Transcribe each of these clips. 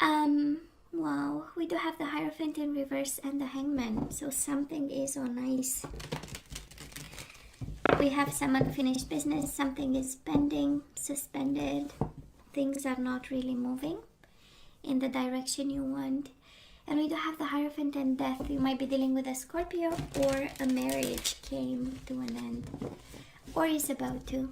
Wow, we do have the Hierophant in reverse and the Hangman, so something is on ice. We have some unfinished business, something is pending, suspended, things are not really moving in the direction you want. And we do have the Hierophant and Death. You might be dealing with a Scorpio, or a marriage came to an end, or is about to,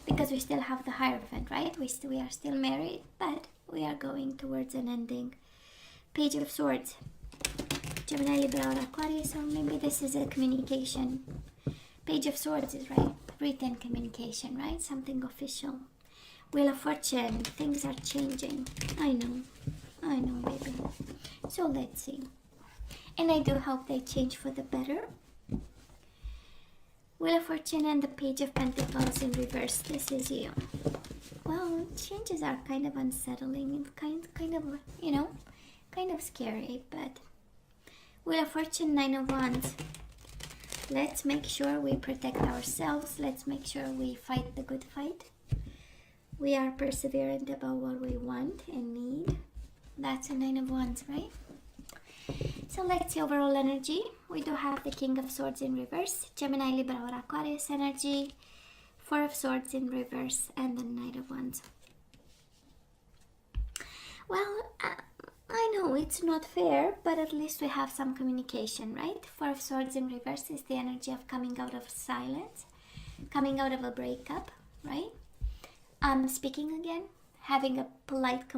because we still have the Hierophant, right? We are still married, but we are going towards an ending. Page of Swords, Gemini, Libra, or Aquarius, or maybe this is a communication. Page of Swords is right, written communication, right? Something official. Wheel of Fortune, things are changing. I know, baby. So let's see. And I do hope they change for the better. Wheel of Fortune and the Page of Pentacles in reverse. This is you. Well, changes are kind of unsettling and kind of, you know, kind of scary, but Wheel of Fortune, Nine of Wands. Let's make sure we protect ourselves. Let's make sure we fight the good fight. We are perseverant about what we want and need. That's a Nine of Wands, right? So let's see overall energy. We do have the King of Swords in reverse, Gemini, Libra, or Aquarius energy, Four of Swords in reverse, and the Knight of Wands. Well, I know it's not fair, but at least we have some communication, right? Four of Swords in reverse is the energy of coming out of silence, coming out of a breakup, right? Speaking again, having a polite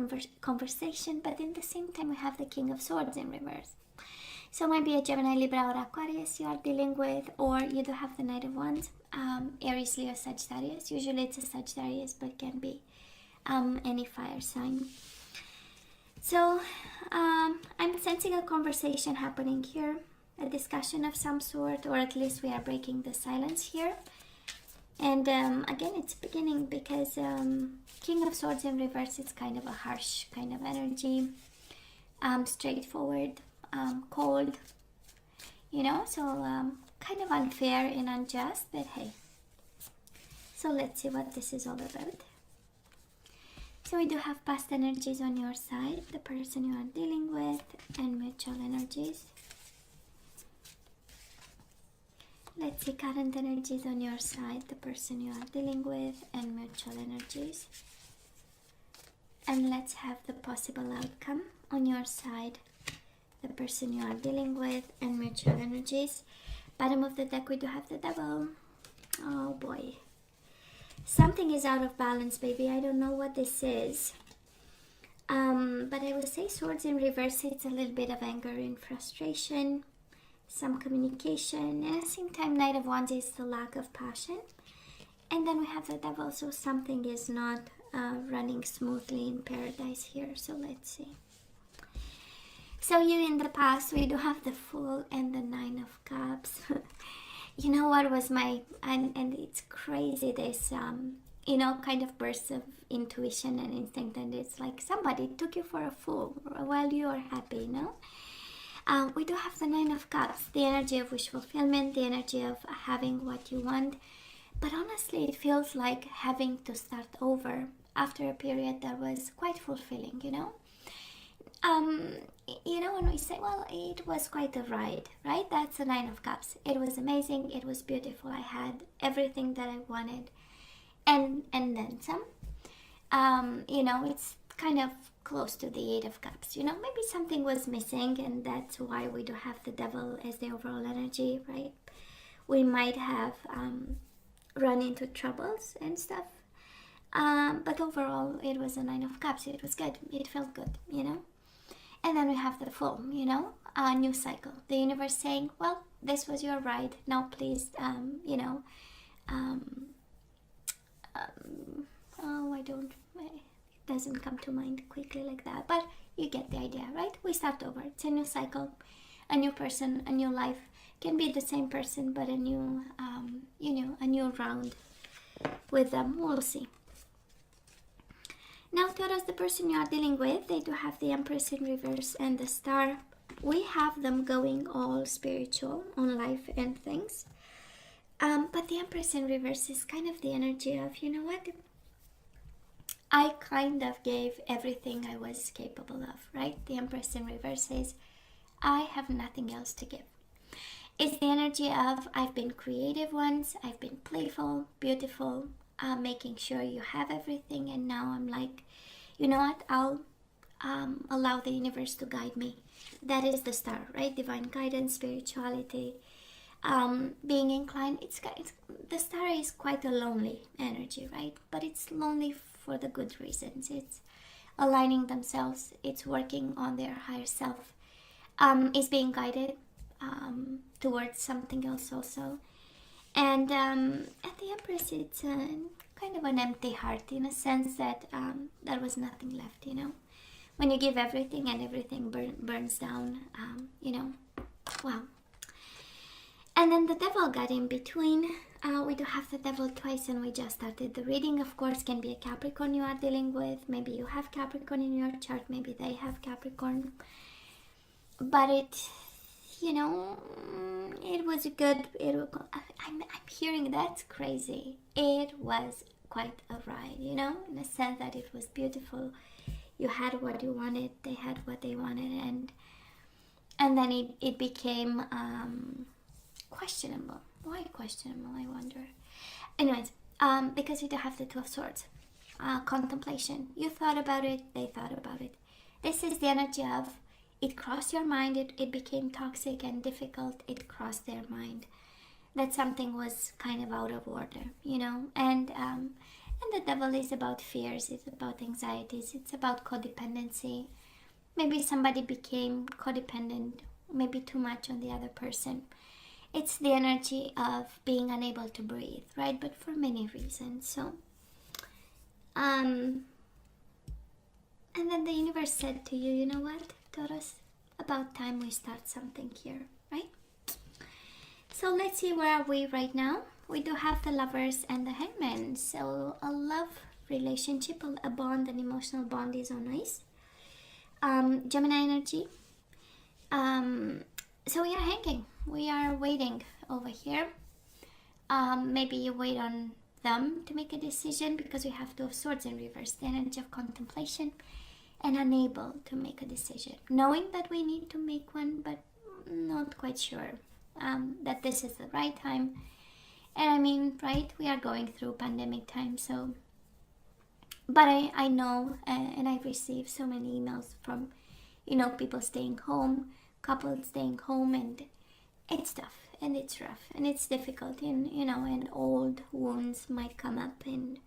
conversation, but in the same time we have the King of Swords in reverse. So it might be a Gemini, Libra, or Aquarius you are dealing with, or you do have the Knight of Wands, Aries, Leo, Sagittarius. Usually it's a Sagittarius, but can be any fire sign. So I'm sensing a conversation happening here, a discussion of some sort, or at least we are breaking the silence here. And again, it's beginning because King of Swords in reverse is kind of a harsh kind of energy, straightforward, cold, you know, so kind of unfair and unjust, but hey. So let's see what this is all about. So we do have past energies on your side, the person you are dealing with, and mutual energies. Let's see current energies on your side, the person you are dealing with, and mutual energies. And let's have the possible outcome on your side, the person you are dealing with, and mutual energies. Bottom of the deck, we do have the Devil. Oh boy. Something is out of balance, baby. I don't know what this is. But I will say Swords in reverse, it's a little bit of anger and frustration, some communication, and at the same time Knight of Wands is the lack of passion. And then we have the Devil, so something is not running smoothly in paradise here. So let's see. So you in the past, we do have the Fool and the Nine of Cups. You know what was my, and it's crazy, this, you know, kind of burst of intuition and instinct, and it's like somebody took you for a fool while you are happy, you know? We do have the Nine of Cups, the energy of wish fulfillment, the energy of having what you want. But honestly, it feels like having to start over after a period that was quite fulfilling, you know? You know, when we say, well, it was quite a ride, right? That's the Nine of Cups. It was amazing. It was beautiful. I had everything that I wanted, and then some. You know, it's kind of close to the Eight of Cups. You know, maybe something was missing, and that's why we do have the Devil as the overall energy, right? We might have run into troubles and stuff. But overall, it was a Nine of Cups. It was good. It felt good, you know? And then we have the Fool, you know, a new cycle. The universe saying, well, this was your ride. Now please, you know, it doesn't come to mind quickly like that. But you get the idea, right? We start over. It's a new cycle, a new person, a new life. Can be the same person, but a new, you know, a new round with them. We'll see. Now, Taurus, the person you are dealing with, they do have the Empress in reverse and the Star. We have them going all spiritual on life and things. But the Empress in reverse is kind of the energy of, you know what? I kind of gave everything I was capable of, right? The Empress in reverse says, I have nothing else to give. It's the energy of I've been creative once, I've been playful, beautiful, making sure you have everything, and now I'm like, you know what, I'll allow the universe to guide me. That is the star, right? Divine guidance, spirituality, being inclined. The star is quite a lonely energy, right? But it's lonely for the good reasons. It's aligning themselves, it's working on their higher self, is being guided towards something else also. And at the Empress, it's kind of an empty heart, in a sense that there was nothing left, you know. When you give everything and everything burns down, you know, wow. And then the Devil got in between. We do have the Devil twice, and we just started the reading. Of course, can be a Capricorn you are dealing with. Maybe you have Capricorn in your chart. Maybe they have Capricorn. But it, you know, it was a good. I'm hearing that's crazy. It was quite a ride, you know, in a sense that it was beautiful. You had what you wanted. They had what they wanted, and then it became questionable. Why questionable, I wonder? Anyways, because we do have the Two of Swords. Contemplation. You thought about it, they thought about it. This is the energy of it crossed your mind, it became toxic and difficult, it crossed their mind. That something was kind of out of order, you know? And the Devil is about fears, it's about anxieties, it's about codependency. Maybe somebody became codependent, maybe too much on the other person. It's the energy of being unable to breathe, right? But for many reasons. So, and then the universe said to you, you know what, Taurus? About time we start something here, right? So let's see, where are we right now? We do have the Lovers and the Hangman. So a love relationship, a bond, an emotional bond is on ice. Gemini energy. So we are hanging. We are waiting over here. Maybe you wait on them to make a decision, because we have Two of Swords in reverse, the energy of contemplation, and unable to make a decision. Knowing that we need to make one, but not quite sure that this is the right time. And I mean, right, we are going through pandemic time, so... But I know, and I've received so many emails from, you know, people staying home, couples staying home, and it's tough, and it's rough, and it's difficult, and, you know, and old wounds might come up, and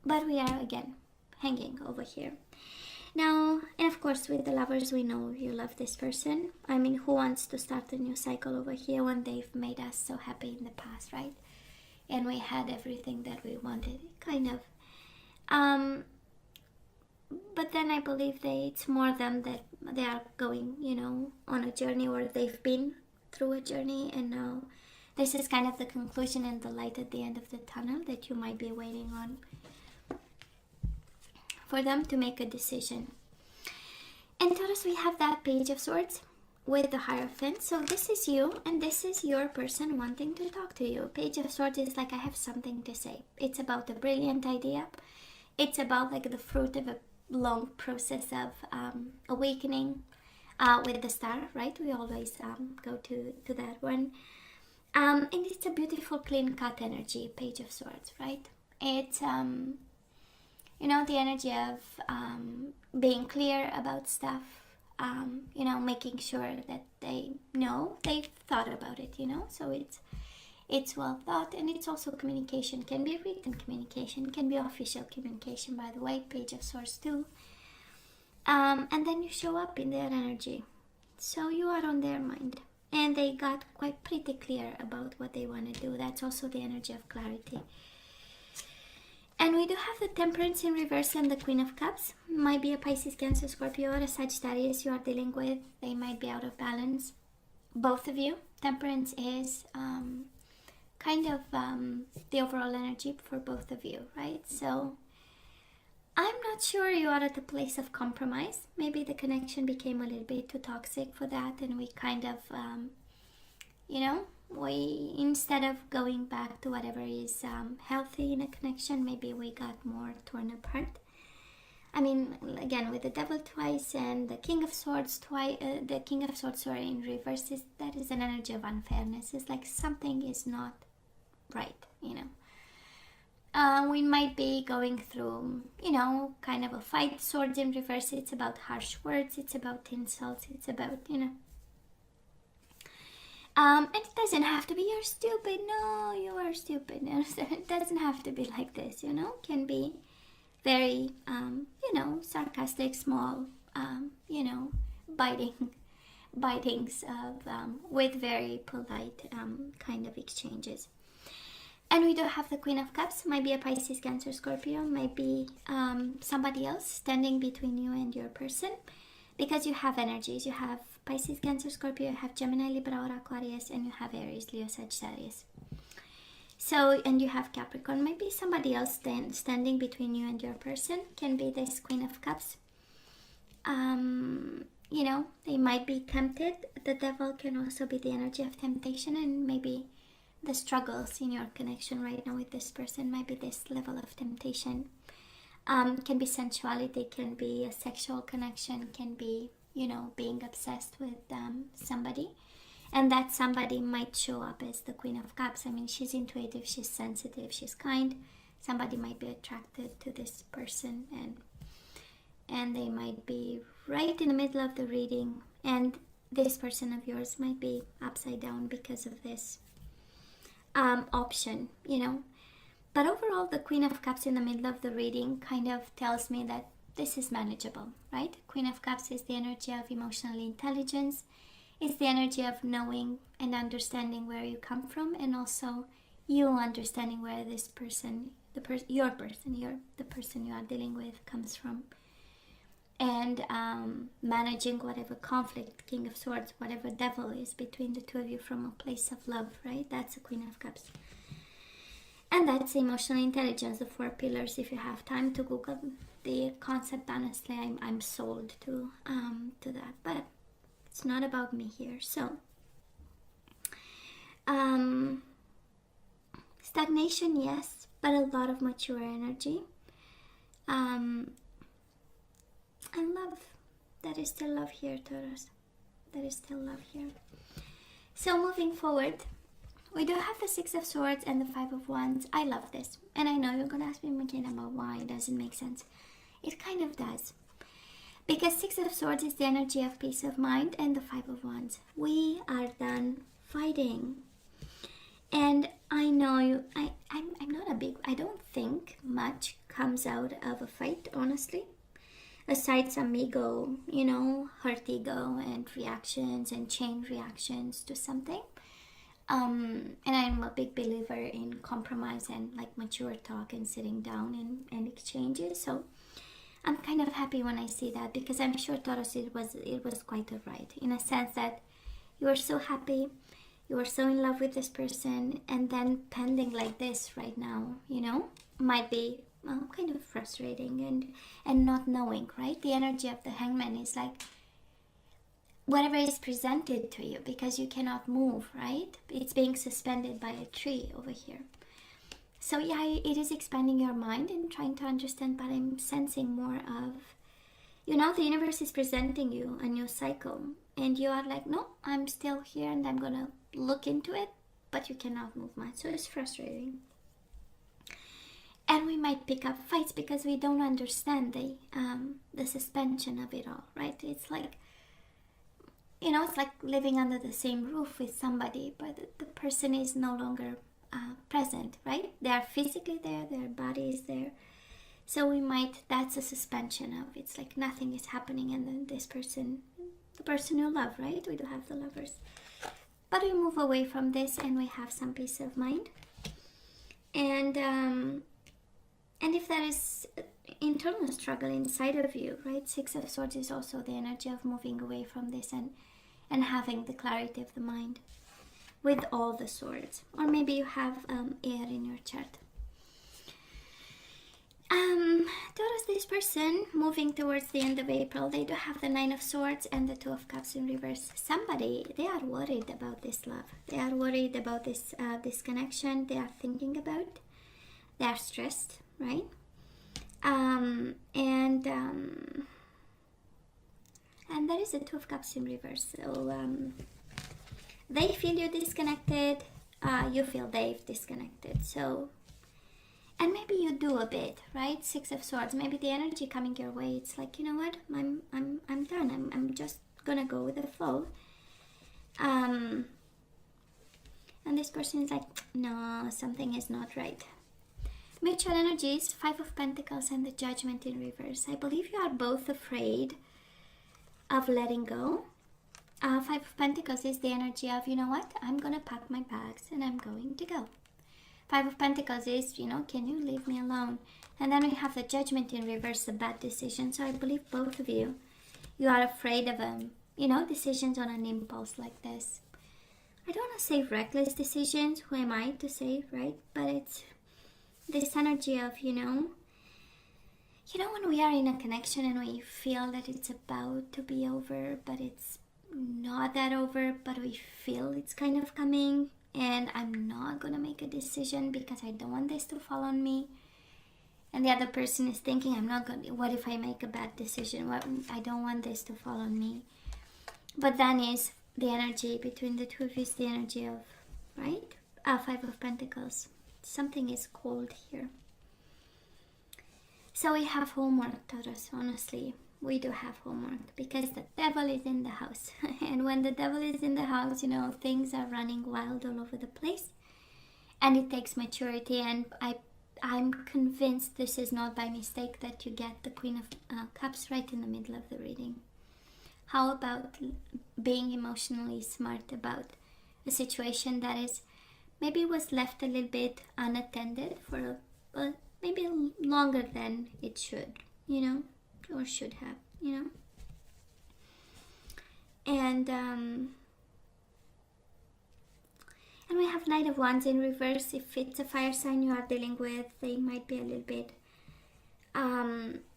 but we are again hanging over here now. And of course, with the Lovers, we know you love this person. I mean, who wants to start a new cycle over here when they've made us so happy in the past, right? And we had everything that we wanted, kind of. But then I believe it's more them that they are going, you know, on a journey, or they've been through a journey, and now this is kind of the conclusion and the light at the end of the tunnel that you might be waiting on, for them to make a decision. And Taurus, we have that Page of Swords with the Hierophant. So this is you, and this is your person wanting to talk to you. Page of Swords is like, I have something to say. It's about a brilliant idea. It's about like the fruit of a long process of awakening with the Star, right? We always go to that one. And it's a beautiful, clean-cut energy, Page of Swords, right? It's, you know, the energy of being clear about stuff, you know, making sure that they know they've thought about it, you know, so it's well thought. And it's also communication, can be written communication, can be official communication, by the way, Page of Swords too. And then you show up in their energy, so you are on their mind, and they got quite pretty clear about what they want to do. That's also the energy of clarity. And we do have the Temperance in reverse and the Queen of Cups. Might be a Pisces, Cancer, Scorpio, or a Sagittarius you are dealing with. They might be out of balance. Both of you. Temperance is kind of the overall energy for both of you, right? So I'm not sure you are at a place of compromise. Maybe the connection became a little bit too toxic for that, and we kind of, you know, we, instead of going back to whatever is healthy in a connection, maybe we got more torn apart. I mean, again, with the Devil twice and the King of Swords twice, the King of Swords, sorry, in reverse, that is an energy of unfairness. It's like something is not right, you know. We might be going through, you know, kind of a fight. Swords in reverse, it's about harsh words, it's about insults, it's about, you know. And it doesn't have to be you're stupid, no, you are stupid. It doesn't have to be like this, you know. It can be very, you know, sarcastic, small, you know, bitings of, with very polite kind of exchanges. And we do have the Queen of Cups. Might be a Pisces, Cancer, Scorpio. Might be somebody else standing between you and your person. Because you have energies. You have Pisces, Cancer, Scorpio. You have Gemini, Libra, or Aquarius. And you have Aries, Leo, Sagittarius. So, and you have Capricorn. Might be somebody else standing between you and your person. Can be this Queen of Cups. You know, they might be tempted. The Devil can also be the energy of temptation, and maybe the struggles in your connection right now with this person might be this level of temptation. Can be sensuality, can be a sexual connection, can be, you know, being obsessed with somebody. And that somebody might show up as the Queen of Cups. I mean, she's intuitive, she's sensitive, she's kind. Somebody might be attracted to this person, and they might be right in the middle of the reading, and this person of yours might be upside down because of this option, you know. But overall, the Queen of Cups in the middle of the reading kind of tells me that this is manageable, right? Queen of Cups is the energy of emotional intelligence. It's the energy of knowing and understanding where you come from, and also you understanding where this person, the person you are dealing with comes from. And managing whatever conflict, King of Swords, whatever Devil is between the two of you from a place of love, right? That's a Queen of Cups. And that's emotional intelligence, the 4 pillars. If you have time to Google the concept, honestly, I'm sold to that. But it's not about me here. So, stagnation, yes, but a lot of mature energy. And love. There is still love here, Taurus. There is still love here. So moving forward, we do have the 6 of Swords and the 5 of Wands. I love this. And I know you're going to ask me, McKenna, about why it doesn't make sense. It kind of does. Because 6 of Swords is the energy of peace of mind, and the 5 of Wands. We are done fighting. And I know I'm not a big, I don't think much comes out of a fight, honestly. Aside some ego, you know, hurt ego and reactions and chain reactions to something. And I'm a big believer in compromise and like mature talk and sitting down and exchanges. So I'm kind of happy when I see that, because I'm sure, Taurus, it was quite a ride, in a sense that you were so happy, you were so in love with this person, and then pending like this right now, you know, might be kind of frustrating and not knowing, right? The energy of the Hangman is like whatever is presented to you, because you cannot move, right? It's being suspended by a tree over here. So yeah, it is expanding your mind and trying to understand, but I'm sensing more of, you know, the universe is presenting you a new cycle, and you are like, no, I'm still here and I'm gonna look into it, but you cannot move much. So it's frustrating. And we might pick up fights because we don't understand the suspension of it all, right? It's like, you know, it's like living under the same roof with somebody, but the person is no longer present, right? They are physically there, their body is there. So that's a suspension of, it's like nothing is happening, and then this person, the person you love, right? We do have the Lovers. But we move away from this and we have some peace of mind. And if there is internal struggle inside of you, right? 6 of Swords is also the energy of moving away from this and having the clarity of the mind with all the swords. Or maybe you have air in your chart. Taurus, this person moving towards the end of April, they do have the Nine of Swords and the Two of Cups in reverse. Somebody, they are worried about this love. They are worried about this connection. They are thinking about. They are stressed, right? And there is a Two of Cups in reverse. So they feel you disconnected. You feel they've disconnected. So, and maybe you do a bit, right? Six of Swords. Maybe the energy coming your way, it's like, you know what? I'm done. I'm just gonna go with the flow. And this person is like, no, something is not right. Mutual energies, Five of Pentacles and the Judgment in reverse. I believe you are both afraid of letting go. Five of Pentacles is the energy of, you know what, I'm gonna pack my bags and I'm going to go. Five of Pentacles is, you know, can you leave me alone? And then we have the Judgment in reverse, the bad decision. So I believe both of you are afraid of, you know, decisions on an impulse like this. I don't want to say reckless decisions, who am I to say, right? But it's this energy of, you know, when we are in a connection and we feel that it's about to be over, but it's not that over, but we feel it's kind of coming, and I'm not gonna make a decision because I don't want this to fall on me. And the other person is thinking, what if I make a bad decision? I don't want this to fall on me. But then is the energy between the two of you is the energy of, right? Five of Pentacles. Something is cold here. So we have homework, Taurus, honestly. We do have homework because the devil is in the house. And when the devil is in the house, you know, things are running wild all over the place. And it takes maturity. And I'm convinced this is not by mistake that you get the Queen of Cups right in the middle of the reading. How about being emotionally smart about a situation that is maybe was left a little bit unattended for maybe longer than it should, you know, or should have, you know. And we have Knight of Wands in reverse. If it's a fire sign you are dealing with, they might be a little bit,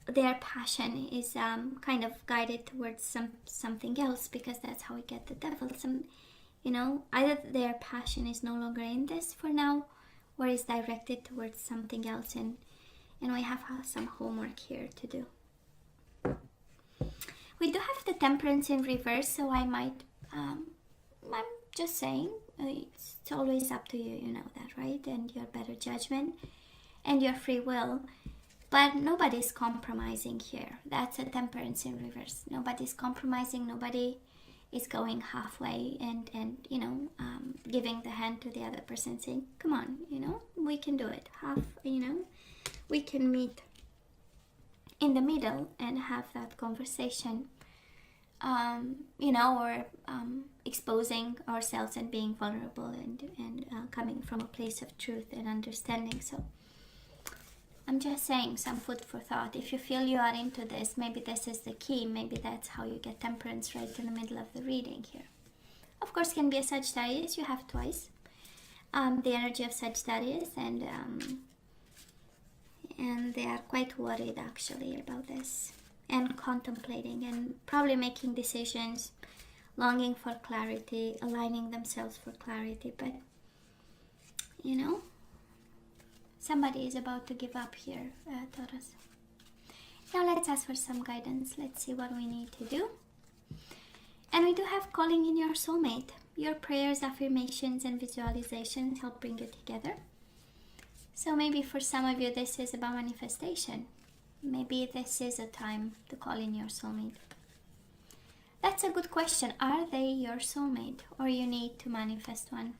their passion is kind of guided towards something else, because that's how we get the devil. You know, either their passion is no longer in this for now, or is directed towards something else, and we have some homework here to do. We do have the Temperance in reverse, so I might, I'm just saying, it's always up to you, you know that, right? And your better judgment and your free will, but nobody's compromising here. That's a Temperance in reverse. Nobody's compromising, nobody is going halfway and you know, giving the hand to the other person, saying, come on, you know, we can do it. You know, we can meet in the middle and have that conversation, you know, or exposing ourselves and being vulnerable and coming from a place of truth and understanding. So I'm just saying, some food for thought. If you feel you are into this, maybe this is the key. Maybe that's how you get temperance right in the middle of the reading here. Of course, can be a Sagittarius. You have twice the energy of Sagittarius, and they are quite worried actually about this, and contemplating and probably making decisions, longing for clarity, aligning themselves for clarity. But you know, somebody is about to give up here, Taurus. Now let's ask for some guidance. Let's see what we need to do. And we do have calling in your soulmate. Your prayers, affirmations, and visualizations help bring you together. So maybe for some of you this is about manifestation. Maybe this is a time to call in your soulmate. That's a good question. Are they your soulmate, or you need to manifest one?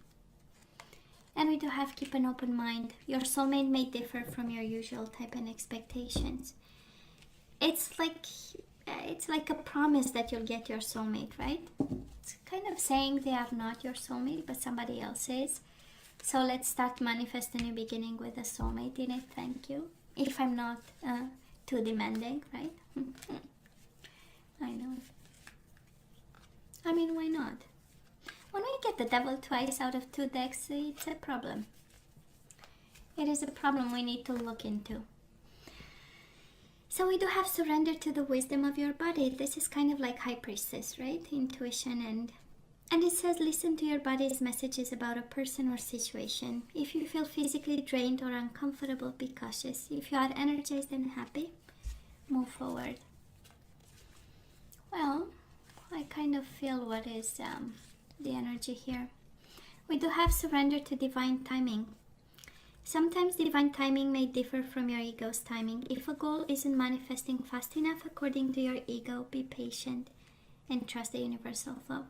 And we do have keep an open mind. Your soulmate may differ from your usual type and expectations. It's like a promise that you'll get your soulmate, right? It's kind of saying they are not your soulmate, but somebody else is. So let's start manifest a new beginning with a soulmate in it. Thank you. If I'm not too demanding, right? I know. I mean, why not? When we get the devil twice out of 2 decks, it's a problem. It is a problem we need to look into. So we do have surrender to the wisdom of your body. This is kind of like High Priestess, right? Intuition. And it says listen to your body's messages about a person or situation. If you feel physically drained or uncomfortable, be cautious. If you are energized and happy, move forward. Well, I kind of feel what is the energy here. We do have surrender to divine timing. Sometimes divine timing may differ from your ego's timing. If a goal isn't manifesting fast enough according to your ego, be patient and trust the universal flow.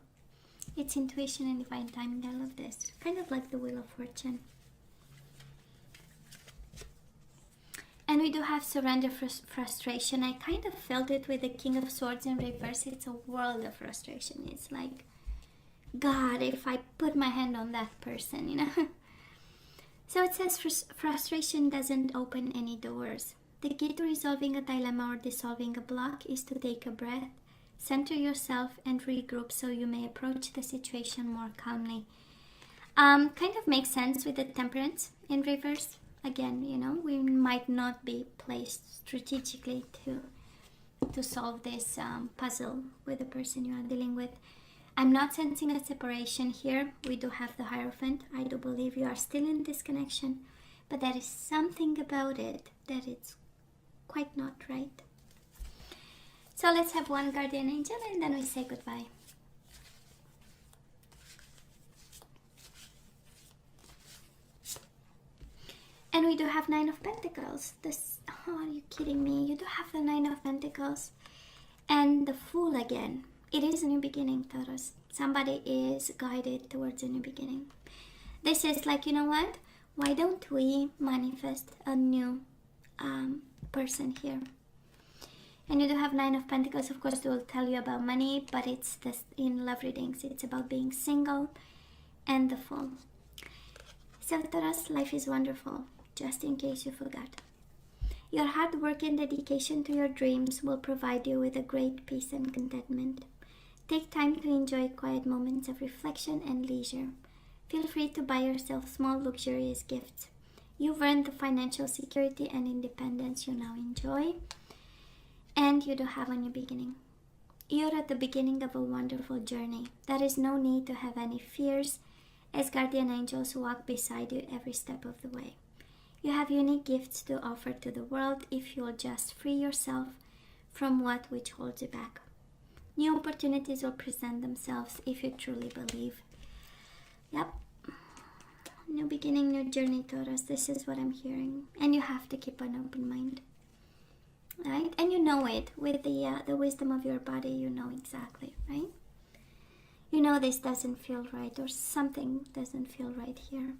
It's intuition and divine timing. I love this. Kind of like the Wheel of Fortune. And we do have surrender frustration. I kind of felt it with the King of Swords in reverse. It's a world of frustration. It's like, God, if I put my hand on that person, you know. So it says frustration doesn't open any doors. The key to resolving a dilemma or dissolving a block is to take a breath, center yourself, and regroup so you may approach the situation more calmly. Kind of makes sense with the Temperance in reverse. Again, you know, we might not be placed strategically to solve this puzzle with the person you are dealing with. I'm not sensing a separation here. We do have the Hierophant. I do believe you are still in this connection, but there is something about it that it's quite not right. So let's have one guardian angel and then we say goodbye. And we do have Nine of Pentacles. This, oh, are you kidding me? You do have the Nine of Pentacles and the Fool again. It is a new beginning, Taurus. Somebody is guided towards a new beginning. This is like, you know what? Why don't we manifest a new person here? And you do have Nine of Pentacles. Of course, they will tell you about money, but it's this in love readings. It's about being single and the Fool. So, Taurus, life is wonderful, just in case you forgot. Your hard work and dedication to your dreams will provide you with a great peace and contentment. Take time to enjoy quiet moments of reflection and leisure. Feel free to buy yourself small luxurious gifts. You've earned the financial security and independence you now enjoy. And you do have a new beginning. You're at the beginning of a wonderful journey. There is no need to have any fears, as guardian angels walk beside you every step of the way. You have unique gifts to offer to the world if you'll just free yourself from which holds you back. New opportunities will present themselves if you truly believe. Yep. New beginning, new journey, Taurus. This is what I'm hearing. And you have to keep an open mind. Right? And you know it. With the wisdom of your body, you know exactly, right? You know this doesn't feel right, or something doesn't feel right here.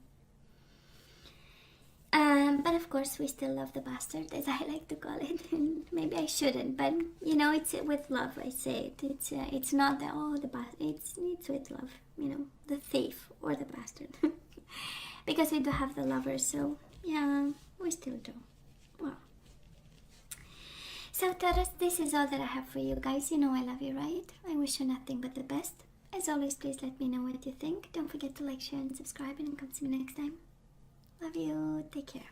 But of course, we still love the bastard, as I like to call it. And maybe I shouldn't, but you know, it's with love. I say it. It's not that the bastard. It's with love. You know, the thief or the bastard, because we do have the lovers. So yeah, we still do. Well, so Taurus, this is all that I have for you guys. You know I love you, right? I wish you nothing but the best. As always, please let me know what you think. Don't forget to like, share, and subscribe, and come see me next time. Love you. Take care.